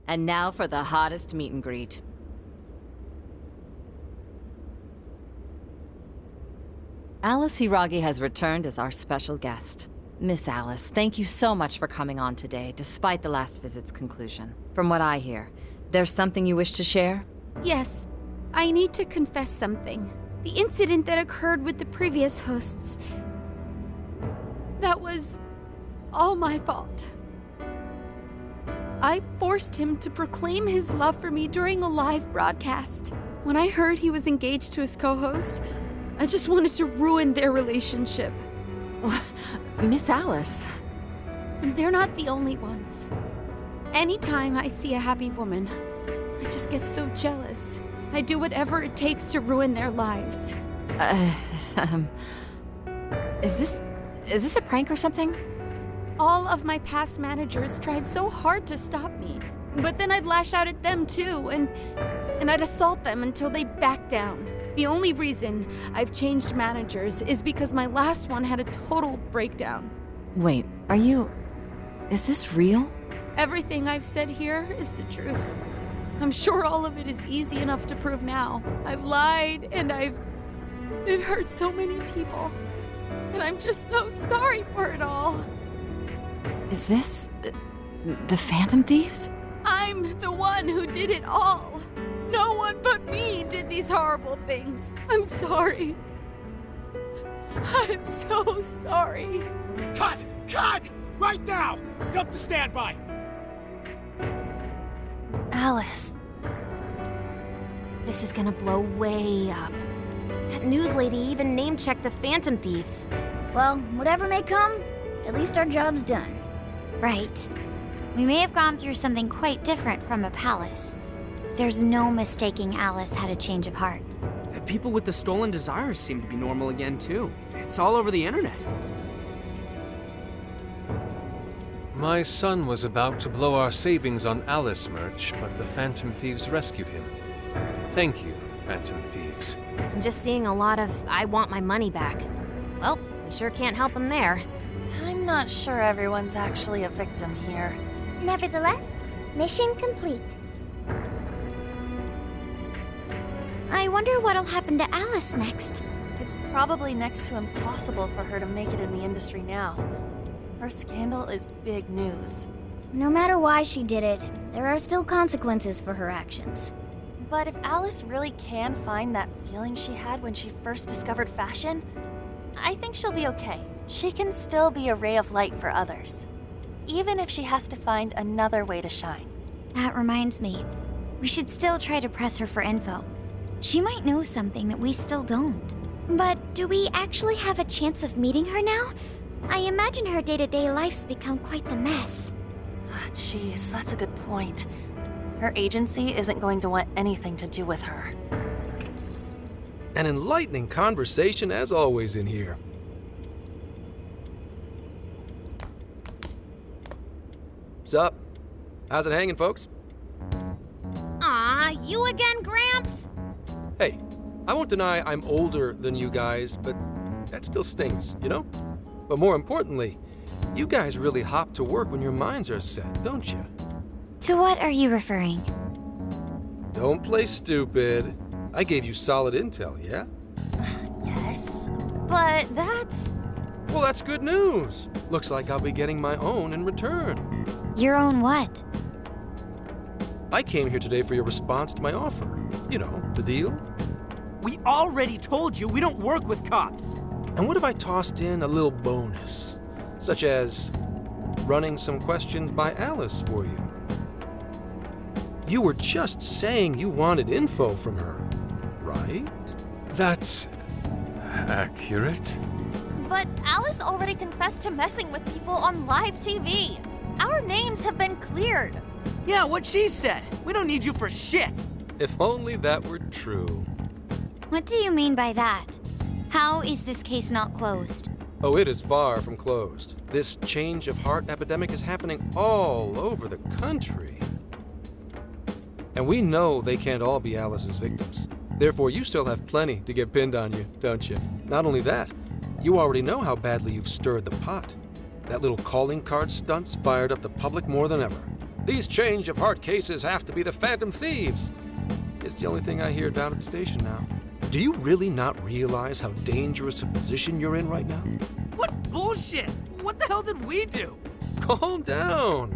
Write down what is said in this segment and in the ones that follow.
And now for the hottest meet and greet. Alice Hiragi has returned as our special guest. Miss Alice, thank you so much for coming on today, despite the last visit's conclusion. From what I hear, there's something you wish to share? Yes, I need to confess something. The incident that occurred with the previous hosts. That was all my fault. I forced him to proclaim his love for me during a live broadcast. When I heard he was engaged to his co-host, I just wanted to ruin their relationship. Miss Alice. And they're not the only ones. Anytime I see a happy woman, I just get so jealous. I do whatever it takes to ruin their lives. Is this a prank or something? All of my past managers tried so hard to stop me. But then I'd lash out at them too, and I'd assault them until they backed down. The only reason I've changed managers is because my last one had a total breakdown. Wait, is this real? Everything I've said here is the truth. I'm sure all of it is easy enough to prove now. I've lied, and it hurt so many people. And I'm just so sorry for it all. Is this the Phantom Thieves? I'm the one who did it all. No one but me did these horrible things. I'm sorry. I'm so sorry. Cut! Cut! Right now! Come to standby! Alice. This is gonna blow way up. That news lady even name-checked the Phantom Thieves. Well, whatever may come, at least our job's done. Right. We may have gone through something quite different from a palace. There's no mistaking Alice had a change of heart. The people with the stolen desires seem to be normal again, too. It's all over the internet. My son was about to blow our savings on Alice merch, but the Phantom Thieves rescued him. Thank you, Phantom Thieves. I'm just seeing a lot of I want my money back. Well, we sure can't help him there. I'm not sure everyone's actually a victim here. Nevertheless, mission complete. I wonder what'll happen to Alice next. It's probably next to impossible for her to make it in the industry now. Her scandal is big news. No matter why she did it, there are still consequences for her actions. But if Alice really can find that feeling she had when she first discovered fashion, I think she'll be okay. She can still be a ray of light for others, even if she has to find another way to shine. That reminds me, we should still try to press her for info. She might know something that we still don't. But do we actually have a chance of meeting her now? I imagine her day-to-day life's become quite the mess. Jeez, that's a good point. Her agency isn't going to want anything to do with her. An enlightening conversation as always in here. Sup? How's it hanging, folks? Aw, you again, Gramps? Hey, I won't deny I'm older than you guys, but that still stings, you know? But more importantly, you guys really hop to work when your minds are set, don't you? To what are you referring? Don't play stupid. I gave you solid intel, yeah? Yes, but that's... Well, that's good news. Looks like I'll be getting my own in return. Your own what? I came here today for your response to my offer. You know, the deal. We already told you we don't work with cops. And what if I tossed in a little bonus, such as running some questions by Alice for you? You were just saying you wanted info from her, right? That's accurate. But Alice already confessed to messing with people on live TV. Our names have been cleared. Yeah, what she said. We don't need you for shit. If only that were true. What do you mean by that? How is this case not closed? Oh, it is far from closed. This change of heart epidemic is happening all over the country. And we know they can't all be Alice's victims. Therefore, you still have plenty to get pinned on you, don't you? Not only that, you already know how badly you've stirred the pot. That little calling card stunt's fired up the public more than ever. These change of heart cases have to be the Phantom Thieves. It's the only thing I hear down at the station now. Do you really not realize how dangerous a position you're in right now? What bullshit? What the hell did we do? Calm down.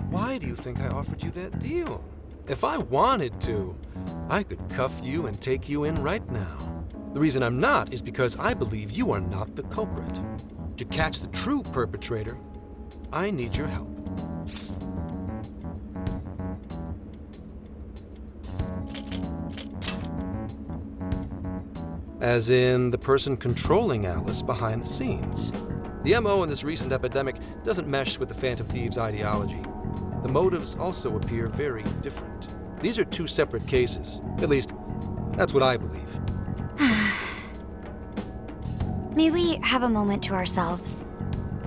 Why do you think I offered you that deal? If I wanted to, I could cuff you and take you in right now. The reason I'm not is because I believe you are not the culprit. To catch the true perpetrator, I need your help. As in the person controlling Alice behind the scenes. The MO in this recent epidemic doesn't mesh with the Phantom Thieves' ideology. The motives also appear very different. These are two separate cases. At least, that's what I believe. May we have a moment to ourselves?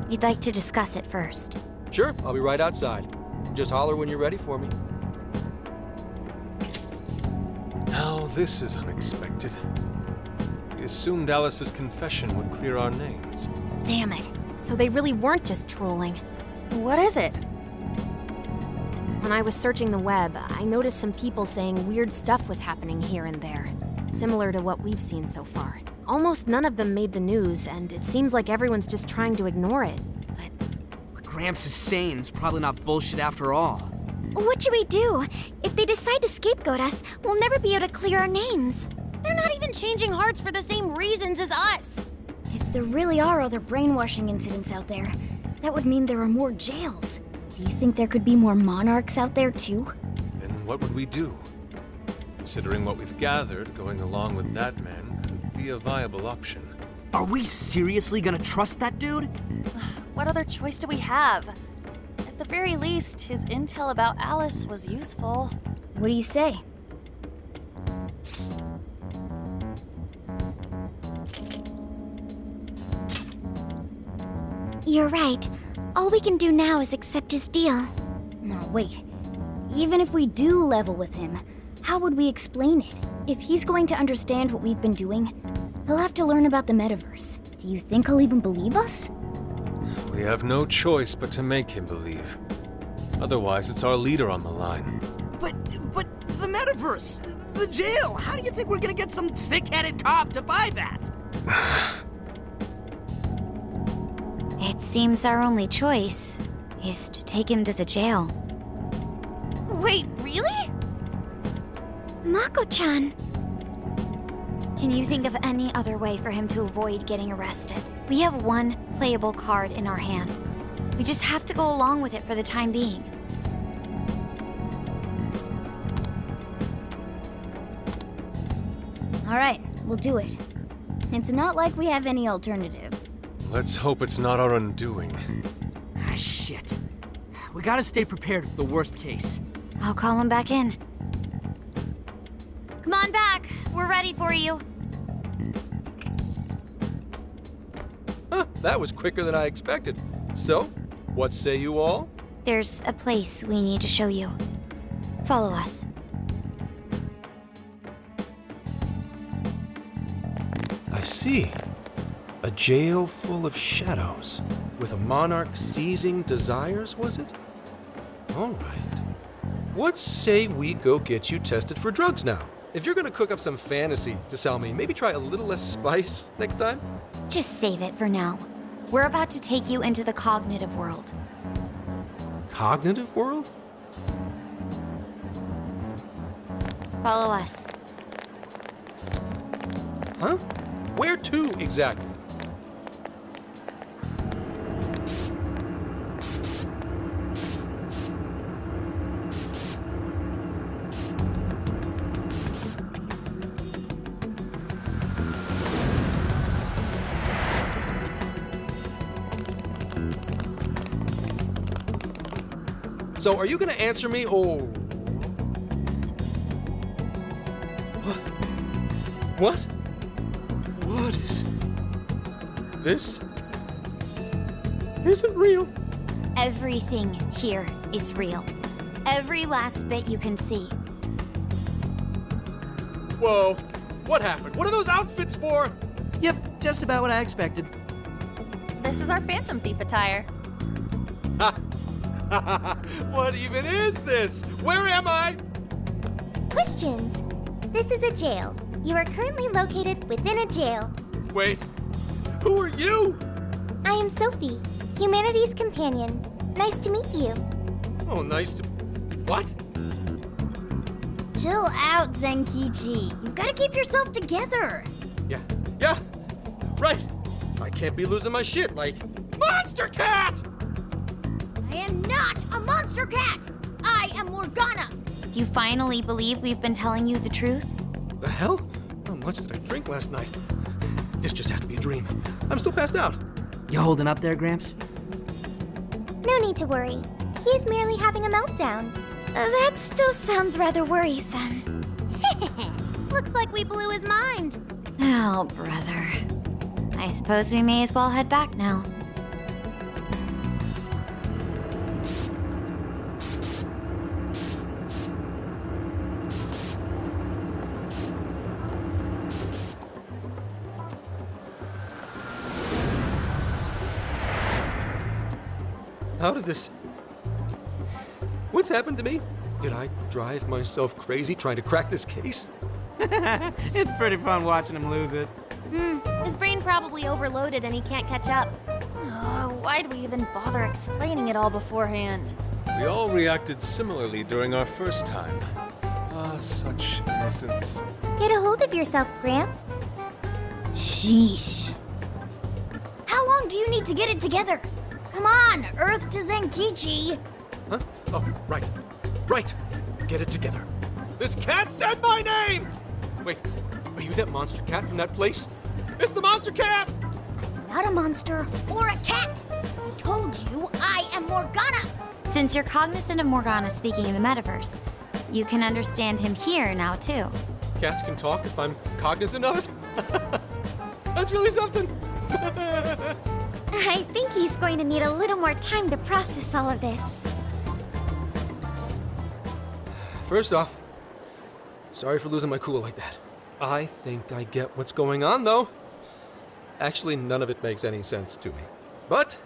We'd like to discuss it first. Sure, I'll be right outside. Just holler when you're ready for me. Now this is unexpected. We assumed Alice's confession would clear our names. Damn it. So they really weren't just trolling. What is it? When I was searching the web, I noticed some people saying weird stuff was happening here and there, similar to what we've seen so far. Almost none of them made the news, and it seems like everyone's just trying to ignore it. What Gramps is saying is probably not bullshit after all. What should we do? If they decide to scapegoat us, we'll never be able to clear our names. They're not even changing hearts for the same reasons as us. If there really are other brainwashing incidents out there, that would mean there are more jails. Do you think there could be more monarchs out there too? Then what would we do? Considering what we've gathered, going along with that man could be a viable option. Are we seriously gonna trust that dude? What other choice do we have? At the very least, his intel about Alice was useful. What do you say? You're right. All we can do now is accept his deal. No, wait. Even if we do level with him, how would we explain it? If he's going to understand what we've been doing, he'll have to learn about the metaverse. Do you think he'll even believe us? We have no choice but to make him believe. Otherwise, it's our leader on the line. But the metaverse, the jail, how do you think we're gonna get some thick-headed cop to buy that? It seems our only choice is to take him to the jail. Wait, really? Mako-chan! Can you think of any other way for him to avoid getting arrested? We have one playable card in our hand. We just have to go along with it for the time being. All right, we'll do it. It's not like we have any alternative. Let's hope it's not our undoing. Ah, shit. We gotta stay prepared for the worst case. I'll call him back in. Come on back. We're ready for you. Huh, that was quicker than I expected. So, what say you all? There's a place we need to show you. Follow us. I see. A jail full of shadows, with a monarch seizing desires, was it? All right. What say we go get you tested for drugs now? If you're gonna cook up some fantasy to sell me, maybe try a little less spice next time? Just save it for now. We're about to take you into the cognitive world. Cognitive world? Follow us. Huh? Where to exactly? So, are you gonna answer me, or... What? What is... This... isn't real. Everything here is real. Every last bit you can see. Whoa. What happened? What are those outfits for? Yep, just about what I expected. This is our Phantom Thief attire. Ha! What even is this? Where am I? Questions. This is a jail. You are currently located within a jail. Wait, who are you? I am Sophie, humanity's companion. Nice to meet you. Oh, nice to... What? Chill out, Zenkichi. You've got to keep yourself together. Yeah, right. I can't be losing my shit like... Monster Cat! I am not a monster cat. I am Morgana. Do you finally believe we've been telling you the truth? The hell? How much did I drink last night? This just had to be a dream. I'm still passed out. You holding up there, Gramps? No need to worry. He's merely having a meltdown. That still sounds rather worrisome. Looks like we blew his mind. Oh, brother. I suppose we may as well head back now. How did this... What's happened to me? Did I drive myself crazy trying to crack this case? It's pretty fun watching him lose it. His brain probably overloaded and he can't catch up. Why'd we even bother explaining it all beforehand? We all reacted similarly during our first time. Ah, such innocence. Get a hold of yourself, Gramps. Sheesh. How long do you need to get it together? Come on, Earth to Zenkichi. Huh? Oh, right. Right. Get it together. This cat said my name! Wait, are you that monster cat from that place? It's the monster cat! Not a monster or a cat. I told you I am Morgana. Since you're cognizant of Morgana speaking in the metaverse, you can understand him here now, too. Cats can talk if I'm cognizant of it? That's really something. I think he's going to need a little more time to process all of this. First off, sorry for losing my cool like that. I think I get what's going on, though. Actually, none of it makes any sense to me. But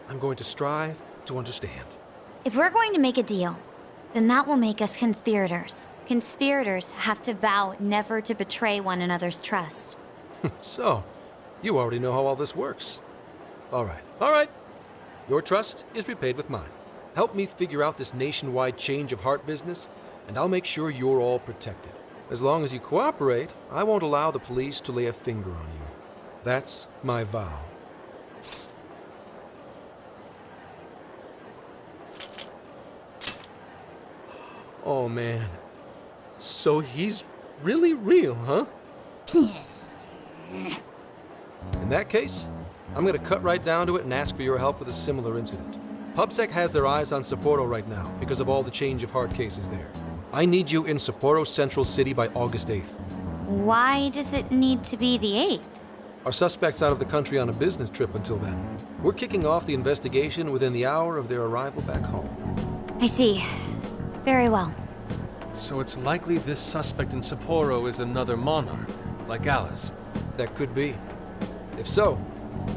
I'm going to strive to understand. If we're going to make a deal, then that will make us conspirators. Conspirators have to vow never to betray one another's trust. So, you already know how all this works. All right. Your trust is repaid with mine. Help me figure out this nationwide change of heart business, and I'll make sure you're all protected. As long as you cooperate, I won't allow the police to lay a finger on you. That's my vow. Oh, man. So he's really real, huh? In that case, I'm gonna cut right down to it and ask for your help with a similar incident. PubSec has their eyes on Sapporo right now because of all the change of heart cases there. I need you in Sapporo Central City by August 8th. Why does it need to be the 8th? Our suspect's out of the country on a business trip until then. We're kicking off the investigation within the hour of their arrival back home. I see. Very well. So it's likely this suspect in Sapporo is another monarch, like Alice. That could be. If so,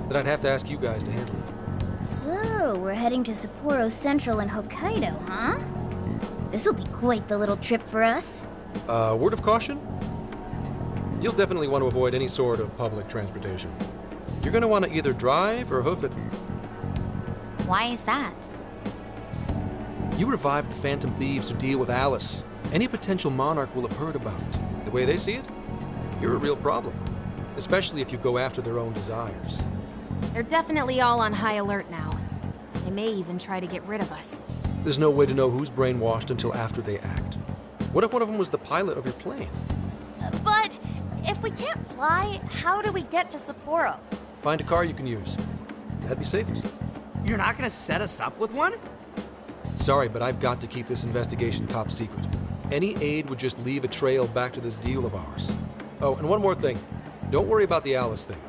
then I'd have to ask you guys to handle it. So, we're heading to Sapporo Central in Hokkaido, huh? This'll be quite the little trip for us. Word of caution? You'll definitely want to avoid any sort of public transportation. You're gonna want to either drive or hoof it. Why is that? You revived the Phantom Thieves to deal with Alice. Any potential monarch will have heard about it. The way they see it, you're a real problem. Especially if you go after their own desires. They're definitely all on high alert now. They may even try to get rid of us. There's no way to know who's brainwashed until after they act. What if one of them was the pilot of your plane? But if we can't fly, how do we get to Sapporo? Find a car you can use. That'd be safest. You're not gonna set us up with one? Sorry, but I've got to keep this investigation top secret. Any aid would just leave a trail back to this deal of ours. Oh, and one more thing. Don't worry about the Alice thing.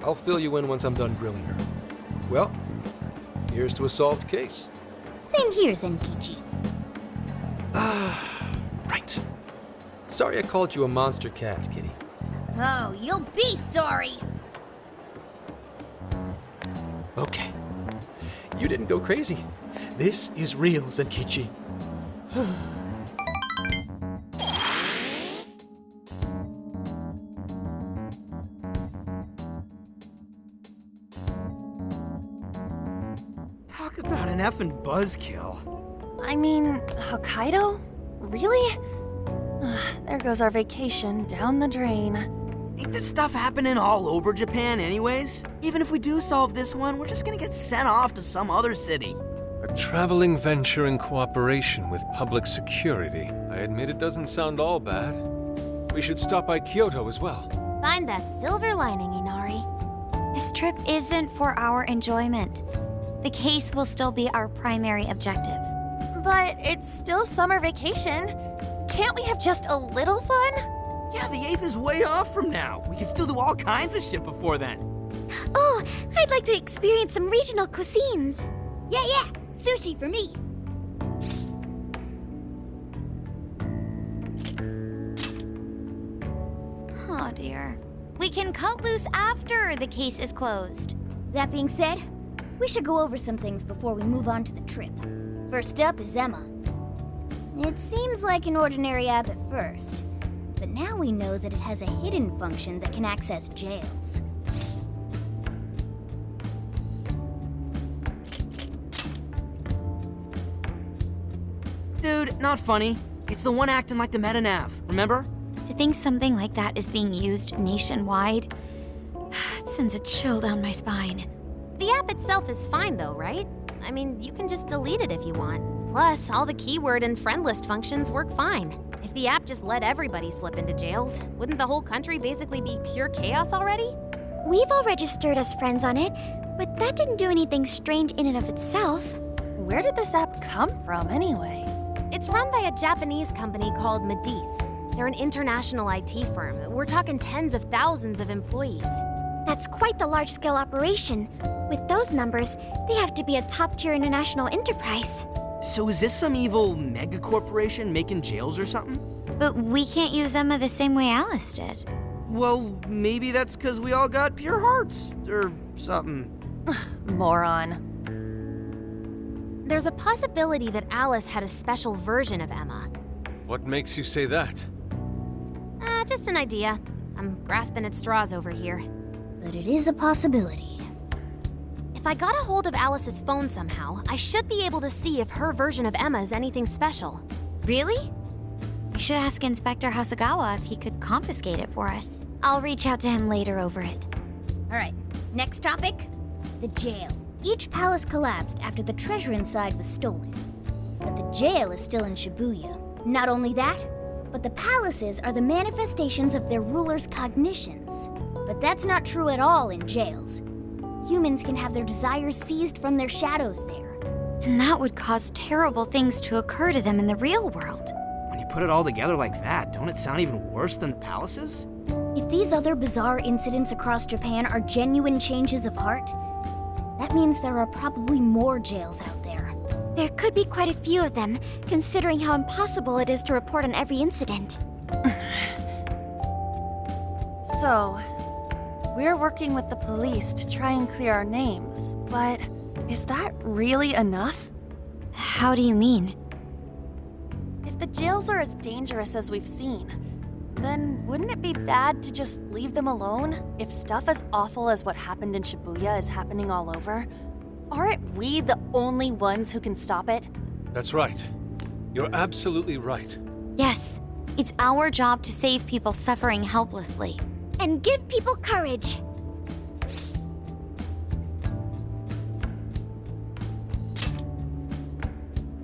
I'll fill you in once I'm done grilling her. Well, here's to a solved case. Same here, Zenkichi. Right. Sorry I called you a monster cat, kitty. Oh, you'll be sorry! Okay. You didn't go crazy. This is real, Zenkichi. Talk about an effing buzzkill. I mean, Hokkaido? Really? There goes our vacation down the drain. Ain't this stuff happening all over Japan anyways? Even if we do solve this one, we're just gonna get sent off to some other city. A traveling venture in cooperation with public security. I admit it doesn't sound all bad. We should stop by Kyoto as well. Find that silver lining, Inari. This trip isn't for our enjoyment. The case will still be our primary objective. But it's still summer vacation. Can't we have just a little fun? Yeah, the 8th is way off from now. We can still do all kinds of shit before then. Oh, I'd like to experience some regional cuisines. Yeah, sushi for me. Oh dear. We can cut loose after the case is closed. That being said, we should go over some things before we move on to the trip. First up is Emma. It seems like an ordinary app at first, but now we know that it has a hidden function that can access jails. Dude, not funny. It's the one acting like the meta nav, remember? To think something like that is being used nationwide, it sends a chill down my spine. The app itself is fine though, right? I mean, you can just delete it if you want. Plus, all the keyword and friend list functions work fine. If the app just let everybody slip into jails, wouldn't the whole country basically be pure chaos already? We've all registered as friends on it, but that didn't do anything strange in and of itself. Where did this app come from anyway? It's run by a Japanese company called Mediz. They're an international IT firm. We're talking tens of thousands of employees. That's quite the large-scale operation. With those numbers, they have to be a top-tier international enterprise. So is this some evil mega corporation making jails or something? But we can't use Emma the same way Alice did. Well, maybe that's because we all got pure hearts, or something. Moron. There's a possibility that Alice had a special version of Emma. What makes you say that? Just an idea. I'm grasping at straws over here. But it is a possibility. If I got a hold of Alice's phone somehow, I should be able to see if her version of Emma is anything special. Really? We should ask Inspector Hasagawa if he could confiscate it for us. I'll reach out to him later over it. Alright, next topic, the jail. Each palace collapsed after the treasure inside was stolen. But the jail is still in Shibuya. Not only that, but the palaces are the manifestations of their rulers' cognitions. But that's not true at all in jails. Humans can have their desires seized from their shadows there. And that would cause terrible things to occur to them in the real world. When you put it all together like that, don't it sound even worse than the palaces? If these other bizarre incidents across Japan are genuine changes of heart, that means there are probably more jails out there. There could be quite a few of them, considering how impossible it is to report on every incident. So, we're working with the police to try and clear our names, but is that really enough? How do you mean? If the jails are as dangerous as we've seen, then wouldn't it be bad to just leave them alone if stuff as awful as what happened in Shibuya is happening all over? Aren't we the only ones who can stop it? That's right. You're absolutely right. Yes, it's our job to save people suffering helplessly. And give people courage.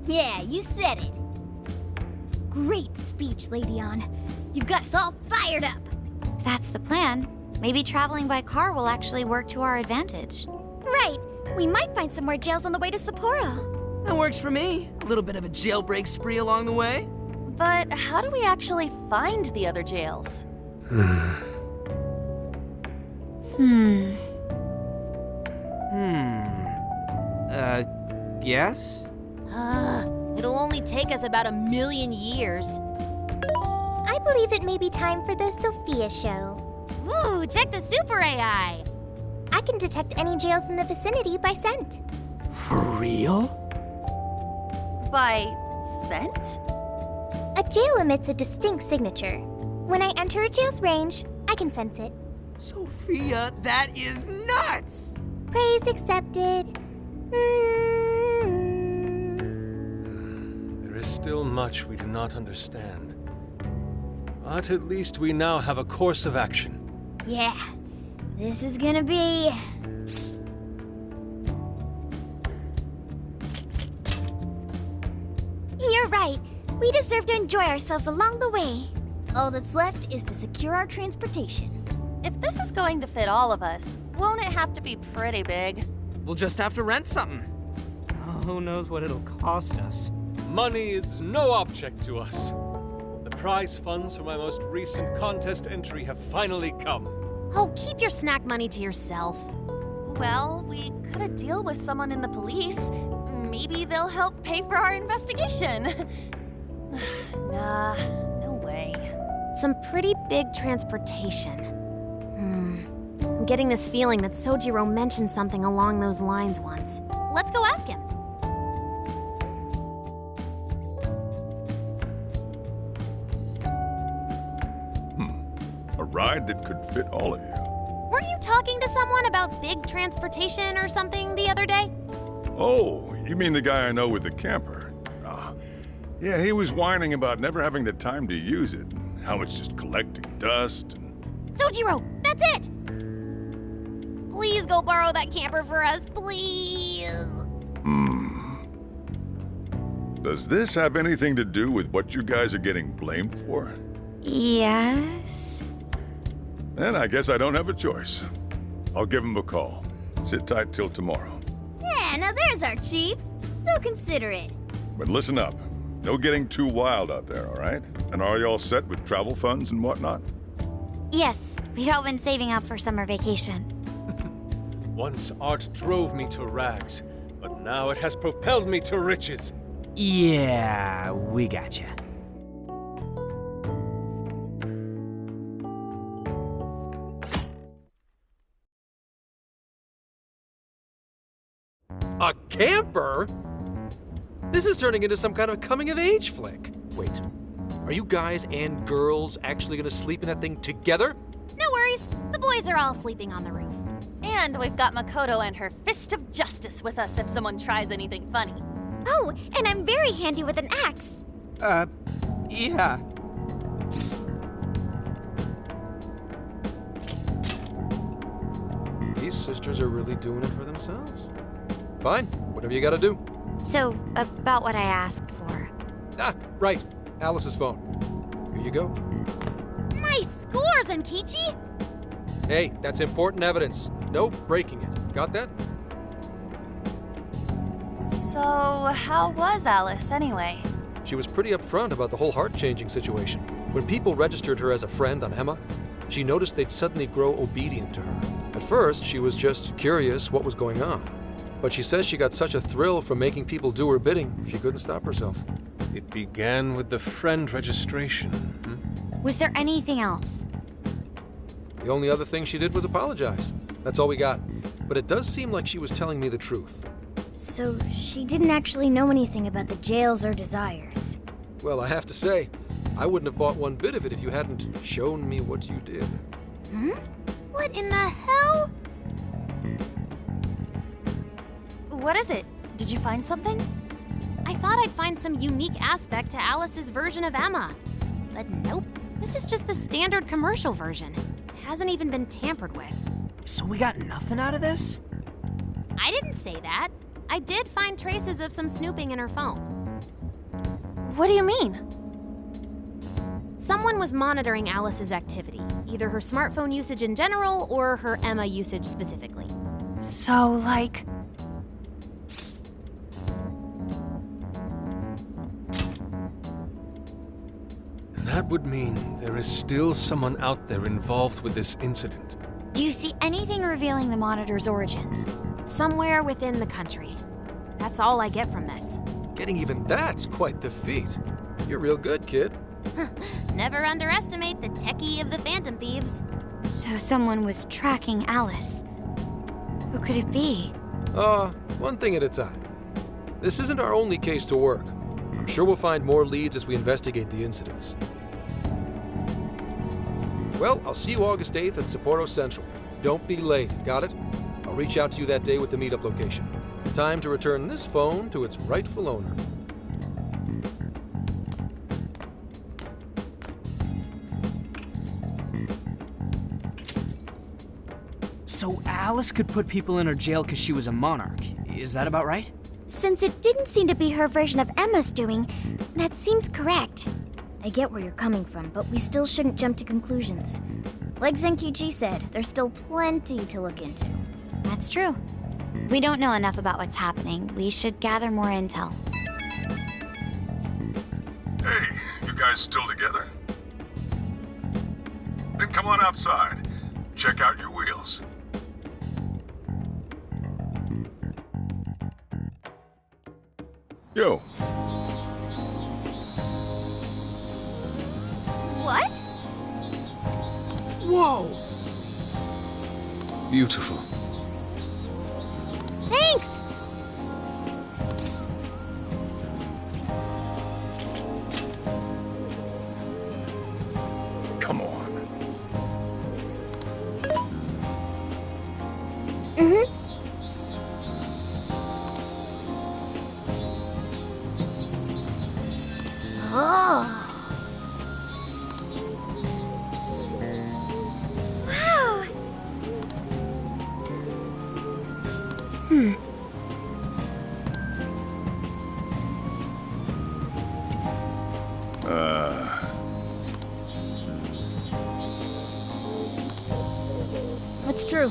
Yeah, you said it. Great speech, Lady Ann. You've got us all fired up. If that's the plan, maybe traveling by car will actually work to our advantage. Right. We might find some more jails on the way to Sapporo. That works for me. A little bit of a jailbreak spree along the way. But how do we actually find the other jails? Guess? It'll only take us about 1,000,000 years. I believe it may be time for the Sophia show. Ooh, check the super AI! I can detect any jails in the vicinity by scent. For real? By scent? A jail emits a distinct signature. When I enter a jail's range, I can sense it. Sophia, that is nuts! Praise accepted. There is still much we do not understand. But at least we now have a course of action. Yeah, this is gonna be... You're right. We deserve to enjoy ourselves along the way. All that's left is to secure our transportation. If this is going to fit all of us, won't it have to be pretty big? We'll just have to rent something. Oh, who knows what it'll cost us. Money is no object to us. The prize funds for my most recent contest entry have finally come. Oh, keep your snack money to yourself. Well, we could a deal with someone in the police. Maybe they'll help pay for our investigation. Nah, no way. Some pretty big transportation. I'm getting this feeling that Sojiro mentioned something along those lines once. Let's go ask him. A ride that could fit all of you. Were you talking to someone about big transportation or something the other day? Oh, you mean the guy I know with the camper? Yeah, he was whining about never having the time to use it, and how it's just collecting dust and... Sojiro, that's it! Please go borrow that camper for us, please. Does this have anything to do with what you guys are getting blamed for? Yes? Then I guess I don't have a choice. I'll give him a call. Sit tight till tomorrow. Yeah, now there's our chief. So considerate. But listen up. No getting too wild out there, all right? And are you all set with travel funds and whatnot? Yes, we'd all been saving up for summer vacation. Once art drove me to rags, but now it has propelled me to riches. Yeah, we gotcha. A camper? This is turning into some kind of coming-of-age flick. Wait, are you guys and girls actually gonna sleep in that thing together? No worries. The boys are all sleeping on the roof. And we've got Makoto and her fist of justice with us if someone tries anything funny. Oh, and I'm very handy with an axe. Yeah. These sisters are really doing it for themselves. Fine, whatever you gotta do. So, about what I asked for. Ah, right. Alice's phone. Here you go. Nice scores, Enkichi! Hey, that's important evidence. No breaking it. Got that? So, how was Alice anyway? She was pretty upfront about the whole heart-changing situation. When people registered her as a friend on Emma, she noticed they'd suddenly grow obedient to her. At first, she was just curious what was going on. But she says she got such a thrill from making people do her bidding, she couldn't stop herself. It began with the friend registration. Was there anything else? The only other thing she did was apologize. That's all we got. But it does seem like she was telling me the truth. So she didn't actually know anything about the jails or desires. Well, I have to say, I wouldn't have bought one bit of it if you hadn't shown me what you did. What in the hell? What is it? Did you find something? I thought I'd find some unique aspect to Alice's version of Emma. But nope. This is just the standard commercial version. It hasn't even been tampered with. So we got nothing out of this? I didn't say that. I did find traces of some snooping in her phone. What do you mean? Someone was monitoring Alice's activity, either her smartphone usage in general or her Emma usage specifically. So, like... That would mean there is still someone out there involved with this incident. Do you see anything revealing the monitor's origins? Somewhere within the country. That's all I get from this. Getting even that's quite the feat. You're real good, kid. Never underestimate the techie of the Phantom Thieves. So someone was tracking Alice. Who could it be? One thing at a time. This isn't our only case to work. I'm sure we'll find more leads as we investigate the incidents. Well, I'll see you August 8th at Sapporo Central. Don't be late, got it? I'll reach out to you that day with the meetup location. Time to return this phone to its rightful owner. So Alice could put people in her jail because she was a monarch. Is that about right? Since it didn't seem to be her version of Emma's doing, that seems correct. I get where you're coming from, but we still shouldn't jump to conclusions. Like Zenkichi said, there's still plenty to look into. That's true. We don't know enough about what's happening. We should gather more intel. Hey, you guys still together? Then come on outside. Check out your wheels. Yo. What? Whoa! Beautiful. Thanks! Come on. Oh. Wow. That's true.